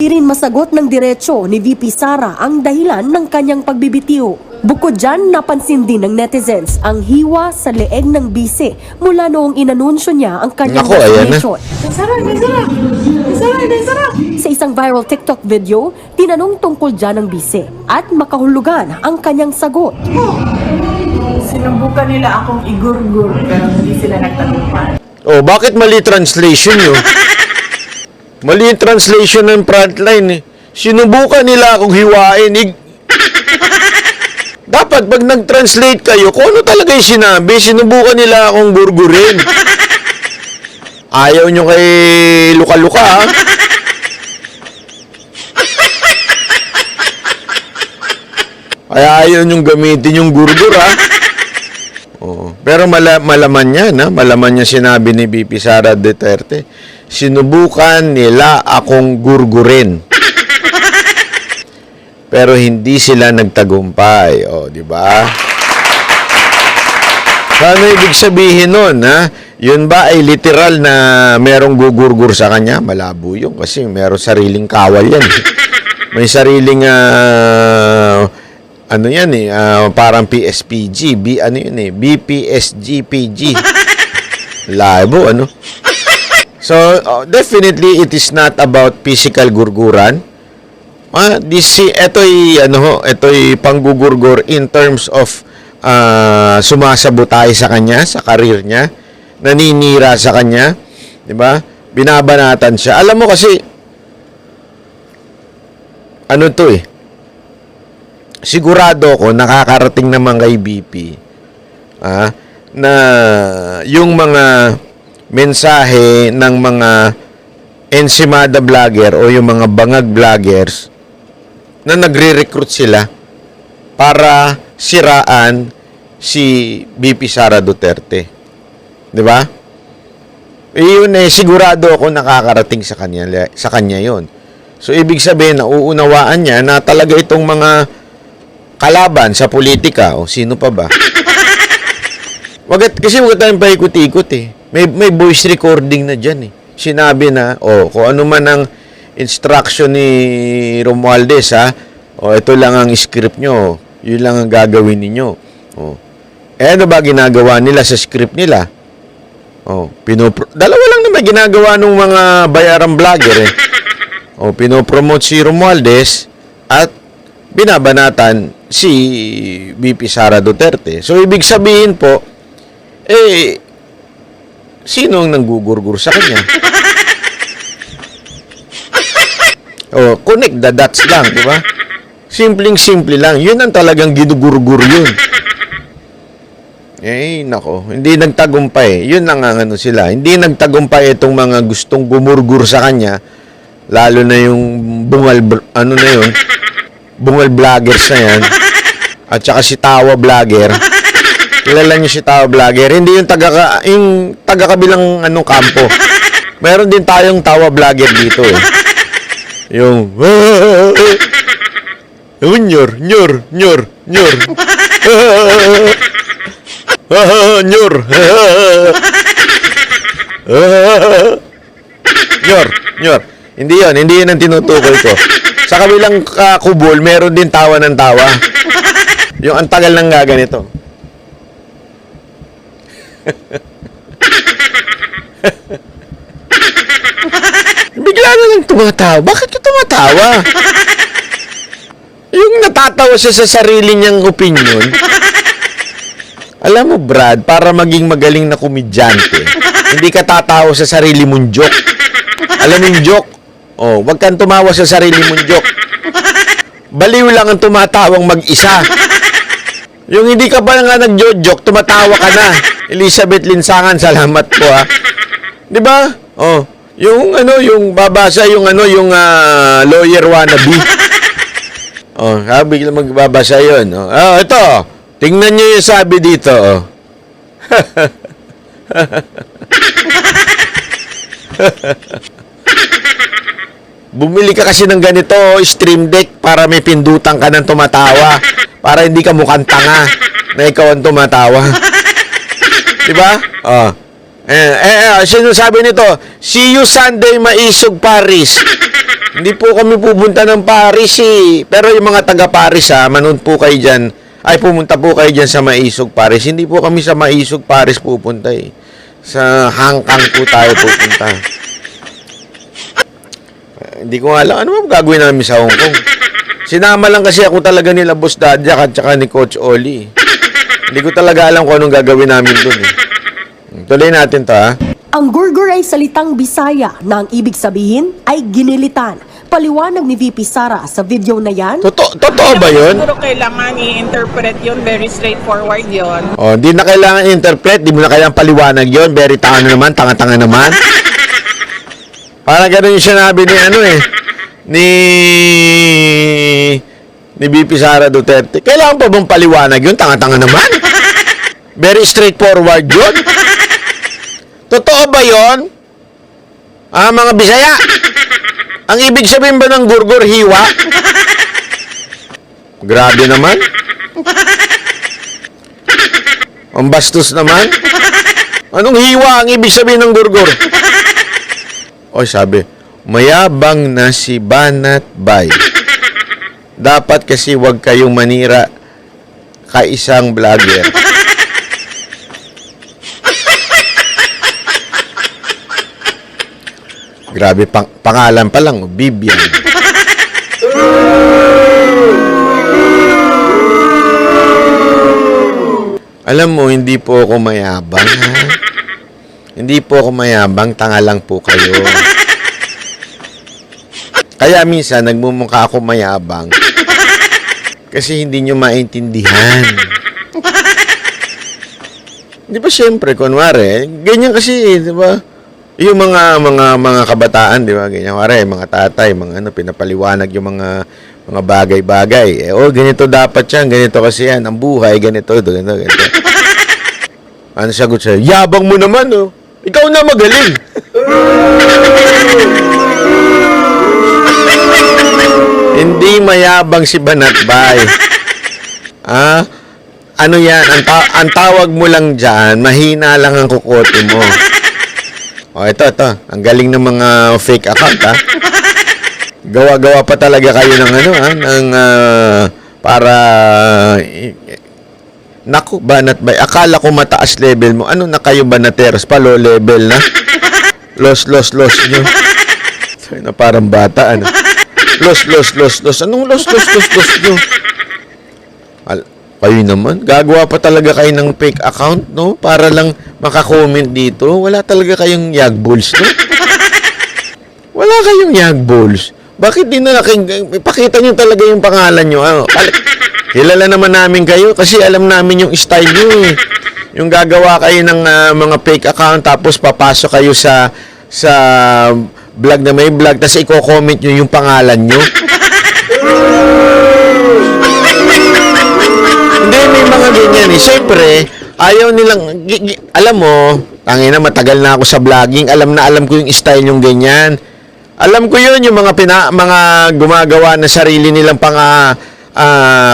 Di rin masagot ng diretsyo ni VP Sara ang dahilan ng kanyang pagbibitiw. Bukod dyan, napansin din ng netizens ang hiwa sa leeg ng bise mula noong inanunsyo niya ang kanyang resignation. Sa isang viral TikTok video, tinanong tungkol dyan ng bise at makahulugan ang kanyang sagot. Sinubukan nila akong igurgur pero hindi sila nagtagumpay. Oh, bakit mali translation yun? Mali yung translation ng frontline eh. Sinubukan nila akong hiwain. Dapat pag nag-translate kayo, kung ano talaga yung sinabi, sinubukan nila akong gurgurin. Ayaw nyo kay luka-luka, ha? Ay, ayaw nyong gamitin yung gurgur, ha? Oo. Pero malaman niya, na? Malaman niya sinabi ni VP Sara Duterte. Sinubukan nila akong gurgurin. Pero hindi sila nagtagumpay. O, di ba? Ano ibig sabihin nun, ha? Yun ba ay literal na merong gugurgur sa kanya? Malabo yun kasi meron sariling kawal yan. May sariling, ano yan eh, parang PSPG. Ano yun eh? BPSGPG. Labo, ano? So, definitely, it is not about physical gurguran. Ito'y panggugurgur in terms of sumasabotay sa kanya, sa karir niya, naninira sa kanya, di ba? Binabanatan siya. Alam mo kasi, ano to eh, sigurado ko, nakakarating naman kay BP, na yung mga mensahe ng mga ensimada vlogger o yung mga bangag vloggers na nagre-recruit sila para siraan si VP Sara Duterte. Di ba? Iyon eh, sigurado ako nakakarating sa kanya yon. So, ibig sabihin, nauunawaan niya na talaga itong mga kalaban sa politika o sino pa ba? Kasi wag tayong paikot-ikot eh. May voice recording na dyan eh. Sinabi na, kung ano man ang instruction ni Romualdez, ito lang ang script nyo. Yun lang ang gagawin ninyo. Ano ba ginagawa nila sa script nila? Dalawa lang naman ginagawa ng mga bayarang vlogger eh. Pinopromote si Romualdez at binabanatan si VP Sara Duterte. So, ibig sabihin po, sino ang nanggugurgur sa kanya? Connect the dots lang, di ba? Simpleng-simple lang. Yun ang talagang ginugurgur yun. Nako. Hindi nagtagumpay. Yun ang ano sila. Hindi nagtagumpay itong mga gustong gumurgur sa kanya. Lalo na yung bungal vloggers na yan. At saka si Tawa vlogger. Kilala niyo si Tawa vlogger. Hindi yung taga-kabilang kampo. Meron din tayong Tawa vlogger dito eh. Yung nyor. Nyor. Nyor. Hindi yun ang tinutukoy ko. Sa kabilang kubol, meron din tawa ng tawa. Yung ang tagal ng gaganito. Bigla na lang tumatawa. Bakit ka tumatawa? Yung natatawa siya sa sarili niyang opinion. Alam mo, Brad, para maging magaling na komedyante, hindi ka tatawa sa sarili mong joke. Alam mo yung joke? Wag kang tumawa sa sarili mong joke. Baliw lang ang tumatawang mag-isa. Yung hindi ka pa nga nag-joke, tumatawa ka na. Elizabeth Linsangan, salamat po ha. 'Di ba? Yung babasa yung lawyer wannabe. Bigla magbabasa 'yon. Ito. Tingnan niyo yung sabi dito, Bumili ka kasi ng ganito, stream deck, para may pindutan ka ng tumatawa. Para hindi ka mukhang tanga na ikaw ang tumatawa. Diba? Sino sabi nito? See you Sunday, Maisog, Paris. Hindi po kami pupunta ng Paris eh. Pero yung mga taga Paris manood po kayo dyan. Ay, pumunta po kayo dyan sa Maisog, Paris. Hindi po kami sa Maisog, Paris pupunta eh. Sa Hong Kong po tayo pupunta. Hindi ko alam. Ano ba gagawin namin sa Hong Kong? Sinama lang kasi ako talaga nila Boss Dadyak at saka ni Coach Oli. Hindi ko talaga alam kung anong gagawin namin doon eh. Tuloy natin to ha. Ang gurgur ay salitang Bisaya na ang ibig sabihin ay ginilitan. Paliwanag ni VP Sara sa video na yan. Totoo ba yun? Siguro kailangan i-interpret yun, very straightforward yun. Oh, di na kailangan interpret, di mo na kailangan paliwanag yon. Very tanga na naman, tanga-tanga naman. Parang ganun yung sinabi ni ni VP Sara Duterte. Kailangan pa bang paliwanag yun? Tanga-tanga naman. Very straightforward yun. Totoo ba yun? Mga Bisaya? Ang ibig sabihin ba ng gurgur, hiwa? Grabe naman. Ang bastos naman. Anong hiwa ang ibig sabihin ng gurgur? Oy, sabi, mayabang na si Banat Bay. Dapat kasi wag kayong manira kaisang vlogger. Grabe, pangalan pa lang, Bibian. Alam mo, hindi po ako mayabang, ha? Hindi po ako mayabang, tanga lang po kayo. Kaya minsan, nagmumukha ako mayabang kasi hindi nyo maintindihan. Di ba, syempre, kunwari, ganyan kasi, di ba? Yung mga kabataan, di ba? Ganyan, kunwari, mga tatay, pinapaliwanag yung mga bagay-bagay. Ganito dapat yan, ganito kasi yan, ang buhay, ganito. Ano sagot sa'yo? Yabang mo naman, oh. Ikaw na magaling. Hindi mayabang si Banatbay. Ano yan? Ang tawag mo lang dyan, mahina lang ang kukote mo. Ito. Ang galing ng mga fake account, ha? Gawa-gawa pa talaga kayo ng para... Naku, Banatbay. Akala ko mataas level mo. Ano na kayo, Banateros? Pa low level na? Los nyo. So, na parang bata, ano? Los. Anong los nyo? Kayo naman, gagawa pa talaga kayo ng fake account, no? Para lang makakomment dito. Wala talaga kayong yagballs, no? Wala kayong yagballs. Bakit di na ipakita nyo talaga yung pangalan nyo? Kilala naman namin kayo kasi alam namin yung style nyo, eh. Yung gagawa kayo ng mga fake account tapos papasok kayo sa vlog na may vlog tapos i-comment nyo yung pangalan nyo. Hindi, may mga ganyan eh. Siyempre, ayaw nilang, alam mo, tangina, matagal na ako sa vlogging, alam ko yung style yung ganyan. Alam ko yun, yung mga gumagawa na sarili nilang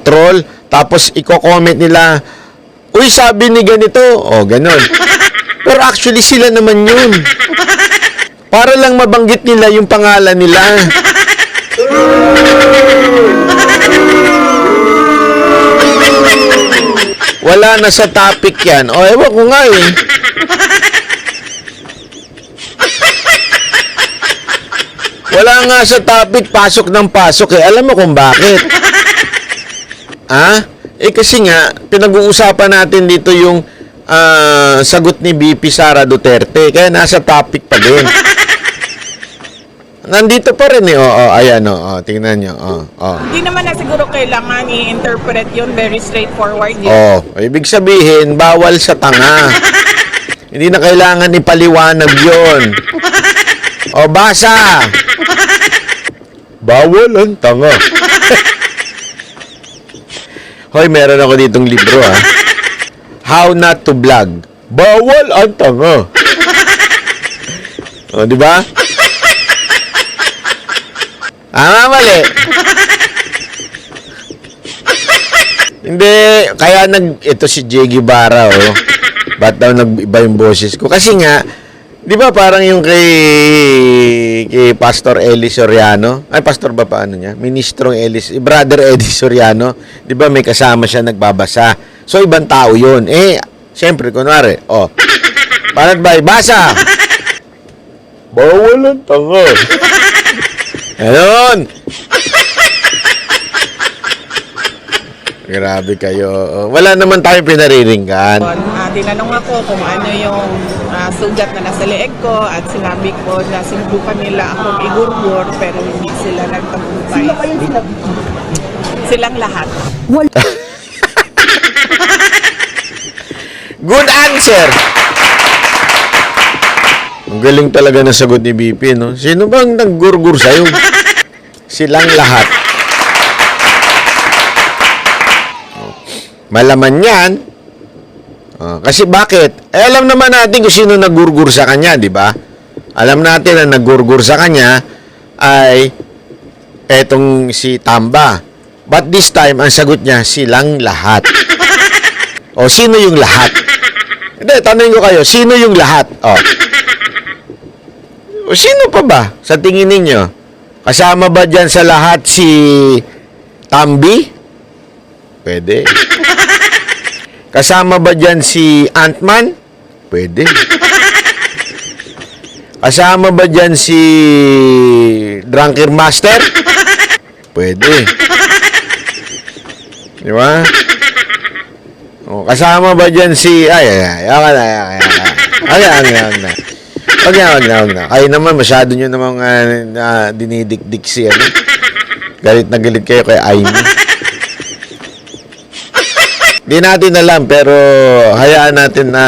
troll, tapos i-comment nila, uy, sabi ni ganito, ganon. Pero actually, sila naman yun. Para lang mabanggit nila yung pangalan nila. Wala na sa topic yan. Ewan ko nga eh. Wala nga sa topic, pasok ng pasok eh. Alam mo kung bakit? Kasi nga, pinag-uusapan natin dito yung sagot ni VP Sara Duterte. Kaya nasa topic pa din. Nandito pa rin eh. Ayan tingnan nyo. Hindi naman na siguro kailangan i-interpret yun, very straightforward yun. Ibig sabihin, bawal sa tanga. Hindi na kailangan ipaliwanag yun. Basa. Bawal ang tanga. Hoy, meron ako ditong libro, ha. How not to vlog. Bawal ang tanga. Di ba? Mali. Hindi, kaya ito si Jay Guevara, Ba't daw nag-iba yung boses ko? Kasi nga, Di ba parang yung kay Pastor Eli Soriano? Ay, pastor ba paano niya? Ministrong Eli, Brother Eddie Soriano. Di ba may kasama siya nagbabasa? So, ibang tao yun. Siyempre, kunwari, paano ba? Basa! Bawal ang tanga. Ganon. Grabe kayo. Wala naman tayong pinariringgan. Tinanong ako kung ano yung sugat na nasa leeg ko at sinabi ko na sinubukan nila akong igurgur pero hindi sila nagtagumpay. Sino kayo sinabi? Silang lahat. Good answer! Ang galing talaga ng sagot ni BP, no? Sino bang naggurgur sa'yo? Silang lahat. Malaman yan. Kasi bakit? Alam naman natin kung sino naggurgur sa kanya, di ba? Alam natin na naggurgur sa kanya ay etong si Tamba. But this time, ang sagot niya, silang lahat. O, sino yung lahat? Hindi, tanongin ko kayo, sino yung lahat? O, sino pa ba sa tingin ninyo? Kasama ba dyan sa lahat si Tambi? Pwede. Kasama ba dyan si Ant-Man? Pwede. Kasama ba dyan si Drunker Master? Pwede. Di ba? O, kasama ba dyan si... Wag na. Kayo naman, masyado nyo namang dinidikdik si ano. Galit na galit kayo kay Aimee. Di natin alam, pero hayaan natin na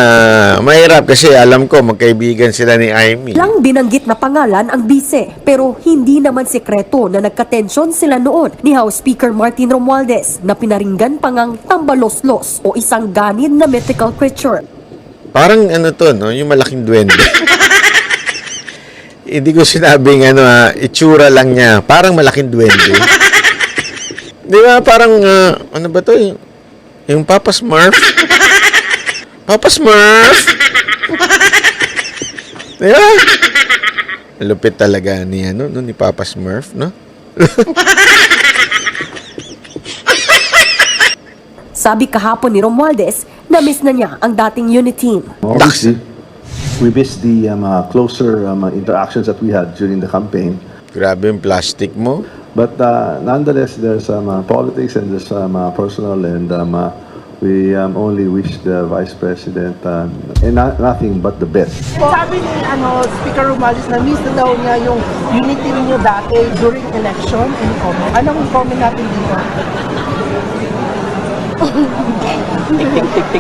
mahirap kasi alam ko magkaibigan sila ni Aimee. Lang binanggit na pangalan ang bise, pero hindi naman sekreto na nagkatensyon sila noon ni House Speaker Martin Romualdez na pinaringgan pa ngang tambaloslos o isang ganid na mythical creature. Parang ano to, no? Yung malaking duwende. Hindi ko sinabing itsura lang niya. Parang malaking duwende. Di ba? Parang, ano ba to? Yung Papa Smurf? Papa Smurf! Di ba? Lupit talaga ni Papa Smurf, no? Sabi kahapon ni Romualdez na miss na niya ang dating unit team. Obviously, we miss the closer interactions that we had during the campaign. Grabe yung plastic mo. But nonetheless, there's some politics and there's some personal, and we only wish the Vice President nothing but the best. Sabi ni Speaker Romualdez na miss na daw niya yung unity niyo dati during election. Any comment? Anong comment natin dito?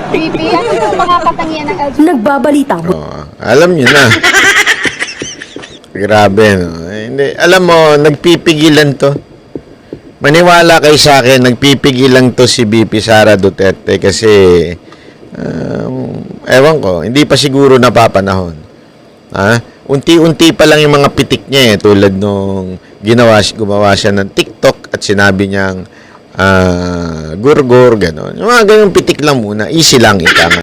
BP, ano yung mga katangian ng LGBT? Nagbabalita Alam niyo na. Grabe, no? Hindi. Alam mo, nagpipigilan to. Maniwala kayo sa akin, nagpipigilan to si BP Sara Duterte kasi ewan ko, hindi pa siguro napapanahon. Unti-unti pa lang yung mga pitik niya tulad nung gumawa siya ng TikTok at sinabi niyang gurgur, gano'n. Yung mga ganyung pitik lang muna, easy lang ika nga.